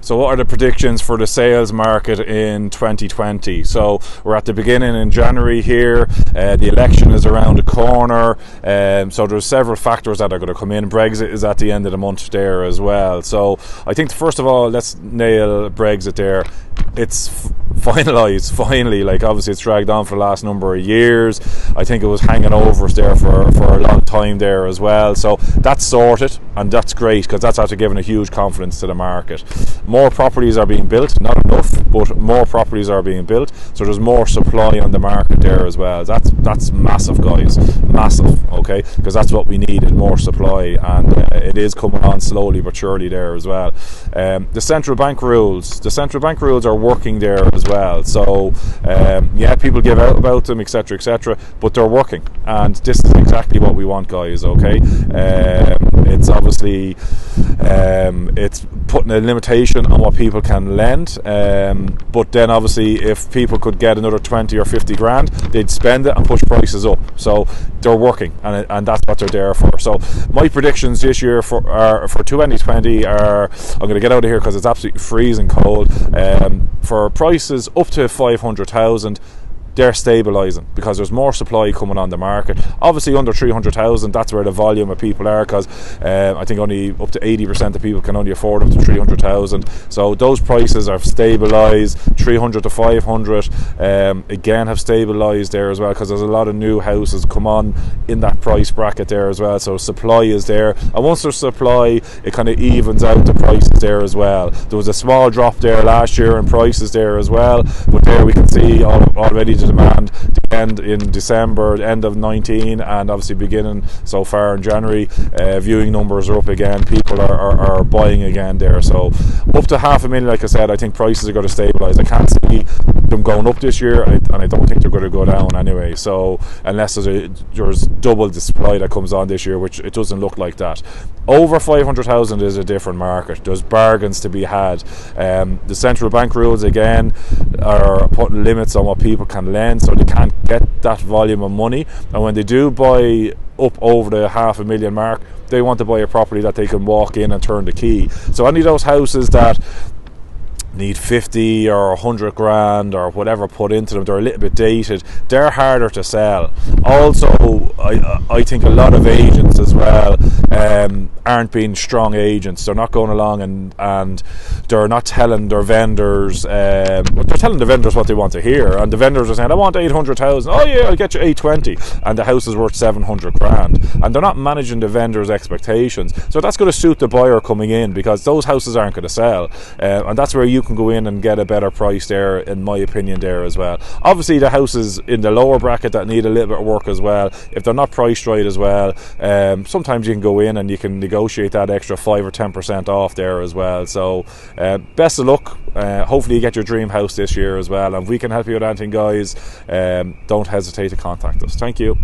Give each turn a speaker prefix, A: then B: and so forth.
A: So what are the predictions for the sales market in 2020? So we're at the beginning in January here. The election is around the corner. So there's several factors that are going to come in. Brexit is at the end of the month there as well. So I think first of all, let's nail Brexit there. It's finalised finally. Like, obviously it's dragged on for the last number of years. I think it was hanging over us there for a long time there as well. So that's sorted, and that's great, because that's after giving a huge confidence to the market. More properties are being built, not enough, but more properties are being built, so there's more supply on the market there as well. That's massive, guys, massive, okay, because that's what we need, is more supply, and it is coming on slowly but surely there as well. The central bank rules are working there as well. So yeah, people give out about them, etc, but they're working, and this is exactly what we want, guys, okay. It's obviously it's putting a limitation on what people can lend, but then obviously if people could get another 20 or 50 grand, they'd spend it and push prices up. So they're working, and that's what they're there for. So my predictions this year for 2020 are, I'm going to get out of here because it's absolutely freezing cold. For prices up to 500,000, they're stabilising, because there's more supply coming on the market. Obviously under 300,000, that's where the volume of people are, because I think only up to 80% of people can only afford up to 300,000. So those prices have stabilised. 300 to 500 again have stabilised there as well, because there's a lot of new houses come on in that price bracket there as well. So supply is there, and once there's supply, it kind of evens out the prices there as well. There was a small drop there last year in prices there as well, but there we can see already the demand, the end in December, end of 19, and obviously beginning so far in January. Viewing numbers are up again, people are buying again there. So up to 500,000, like I said, I think prices are going to stabilise. I can't see them going up this year, and I don't think they're going to go down anyway. So unless there's double the supply that comes on this year, which it doesn't look like that. Over 500,000 is a different market. There's bargains to be had. The central bank rules again are putting limits on what people can lend, so they can't get that volume of money. And when they do buy up over the 500,000 mark, they want to buy a property that they can walk in and turn the key. So any of those houses that need 50 or 100 grand or whatever put into them, they're a little bit dated, they're harder to sell. Also, I think a lot of agents as well aren't being strong agents. They're not going along and they're not telling their vendors, they're telling the vendors what they want to hear, and the vendors are saying, I want 800,000, oh yeah, I'll get you 820, and the house is worth 700 grand, and they're not managing the vendors' expectations. So that's going to suit the buyer coming in, because those houses aren't going to sell, and that's where you can go in and get a better price there, in my opinion, there as well. Obviously the houses in the lower bracket that need a little bit of work as well, if they're not priced right as well, sometimes you can go in and you can negotiate that extra 5 or 10% off there as well. So best of luck. Hopefully you get your dream house this year as well, and if we can help you with anything, guys, don't hesitate to contact us. Thank you.